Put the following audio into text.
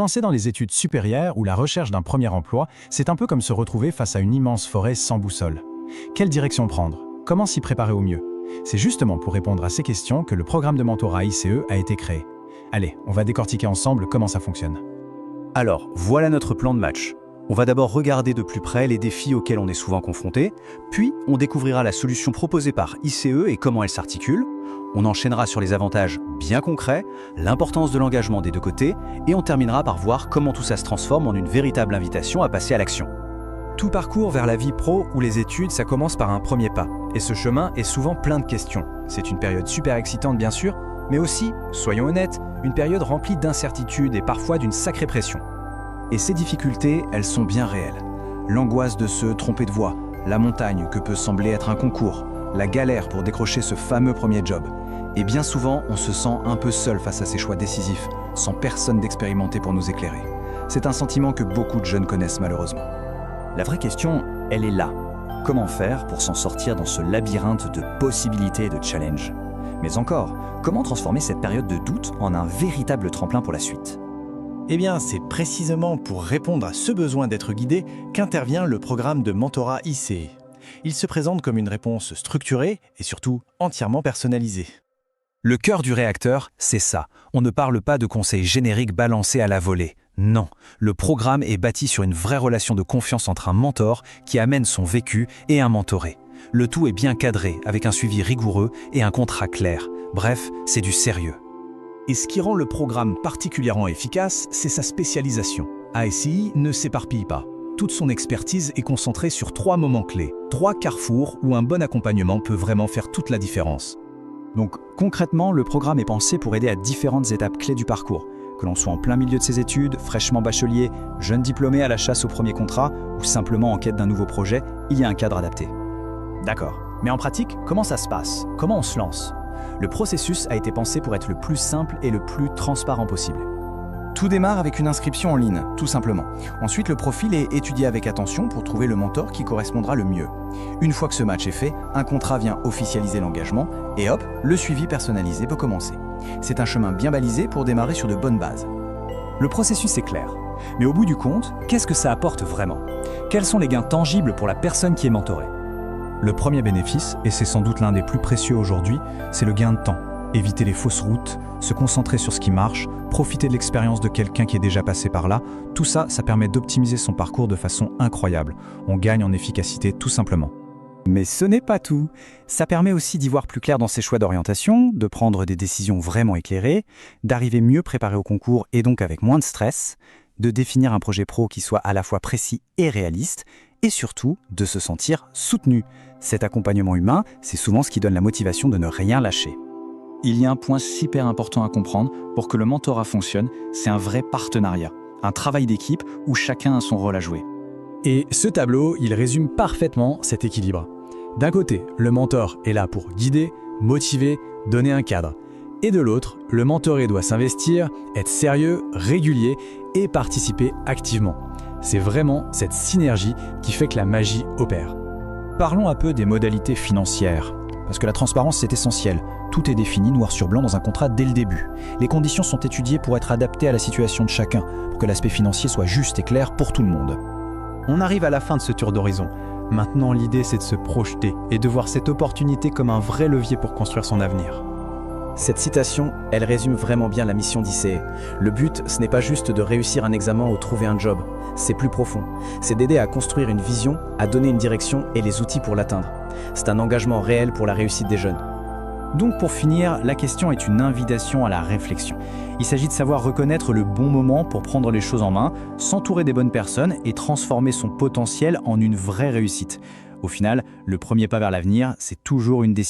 Lancer dans les études supérieures ou la recherche d'un premier emploi, c'est un peu comme se retrouver face à une immense forêt sans boussole. Quelle direction prendre? Comment s'y préparer au mieux? C'est justement pour répondre à ces questions que le programme de mentorat ICE a été créé. Allez, on va décortiquer ensemble comment ça fonctionne. Alors, voilà notre plan de match. On va d'abord regarder de plus près les défis auxquels on est souvent confronté, puis on découvrira la solution proposée par ICE et comment elle s'articule. On enchaînera sur les avantages bien concrets, l'importance de l'engagement des deux côtés, et on terminera par voir comment tout ça se transforme en une véritable invitation à passer à l'action. Tout parcours vers la vie pro ou les études, ça commence par un premier pas. Et ce chemin est souvent plein de questions. C'est une période super excitante bien sûr, mais aussi, soyons honnêtes, une période remplie d'incertitudes et parfois d'une sacrée pression. Et ces difficultés, elles sont bien réelles. L'angoisse de se tromper de voie, la montagne que peut sembler être un concours, la galère pour décrocher ce fameux premier job. Et bien souvent, on se sent un peu seul face à ces choix décisifs, sans personne d'expérimenté pour nous éclairer. C'est un sentiment que beaucoup de jeunes connaissent malheureusement. La vraie question, elle est là. Comment faire pour s'en sortir dans ce labyrinthe de possibilités et de challenges? Mais encore, comment transformer cette période de doute en un véritable tremplin pour la suite? Eh bien, c'est précisément pour répondre à ce besoin d'être guidé qu'intervient le programme de mentorat ICE. Il se présente comme une réponse structurée et surtout entièrement personnalisée. Le cœur du réacteur, c'est ça. On ne parle pas de conseils génériques balancés à la volée. Non, le programme est bâti sur une vraie relation de confiance entre un mentor qui amène son vécu et un mentoré. Le tout est bien cadré, avec un suivi rigoureux et un contrat clair. Bref, c'est du sérieux. Et ce qui rend le programme particulièrement efficace, c'est sa spécialisation. ASI ne s'éparpille pas. Toute son expertise est concentrée sur 3 moments clés, 3 carrefours où un bon accompagnement peut vraiment faire toute la différence. Donc concrètement, le programme est pensé pour aider à différentes étapes clés du parcours. Que l'on soit en plein milieu de ses études, fraîchement bachelier, jeune diplômé à la chasse au premier contrat ou simplement en quête d'un nouveau projet, il y a un cadre adapté. D'accord. Mais en pratique, comment ça se passe? Comment on se lance? Le processus a été pensé pour être le plus simple et le plus transparent possible. Tout démarre avec une inscription en ligne, tout simplement. Ensuite, le profil est étudié avec attention pour trouver le mentor qui correspondra le mieux. Une fois que ce match est fait, un contrat vient officialiser l'engagement et hop, le suivi personnalisé peut commencer. C'est un chemin bien balisé pour démarrer sur de bonnes bases. Le processus est clair, mais au bout du compte, qu'est-ce que ça apporte vraiment? Quels sont les gains tangibles pour la personne qui est mentorée? Le premier bénéfice, et c'est sans doute l'un des plus précieux aujourd'hui, c'est le gain de temps. Éviter les fausses routes, se concentrer sur ce qui marche, profiter de l'expérience de quelqu'un qui est déjà passé par là, tout ça, ça permet d'optimiser son parcours de façon incroyable. On gagne en efficacité tout simplement. Mais ce n'est pas tout. Ça permet aussi d'y voir plus clair dans ses choix d'orientation, de prendre des décisions vraiment éclairées, d'arriver mieux préparé au concours et donc avec moins de stress, de définir un projet pro qui soit à la fois précis et réaliste, et surtout de se sentir soutenu. Cet accompagnement humain, c'est souvent ce qui donne la motivation de ne rien lâcher. Il y a un point super important à comprendre pour que le mentorat fonctionne, c'est un vrai partenariat, un travail d'équipe où chacun a son rôle à jouer. Et ce tableau, il résume parfaitement cet équilibre. D'un côté, le mentor est là pour guider, motiver, donner un cadre. Et de l'autre, le mentoré doit s'investir, être sérieux, régulier et participer activement. C'est vraiment cette synergie qui fait que la magie opère. Parlons un peu des modalités financières, parce que la transparence c'est essentiel. Tout est défini noir sur blanc dans un contrat dès le début. Les conditions sont étudiées pour être adaptées à la situation de chacun, pour que l'aspect financier soit juste et clair pour tout le monde. On arrive à la fin de ce tour d'horizon. Maintenant, l'idée, c'est de se projeter et de voir cette opportunité comme un vrai levier pour construire son avenir. Cette citation, elle résume vraiment bien la mission d'ICE. Le but, ce n'est pas juste de réussir un examen ou trouver un job. C'est plus profond. C'est d'aider à construire une vision, à donner une direction et les outils pour l'atteindre. C'est un engagement réel pour la réussite des jeunes. Donc pour finir, la question est une invitation à la réflexion. Il s'agit de savoir reconnaître le bon moment pour prendre les choses en main, s'entourer des bonnes personnes et transformer son potentiel en une vraie réussite. Au final, le premier pas vers l'avenir, c'est toujours une décision.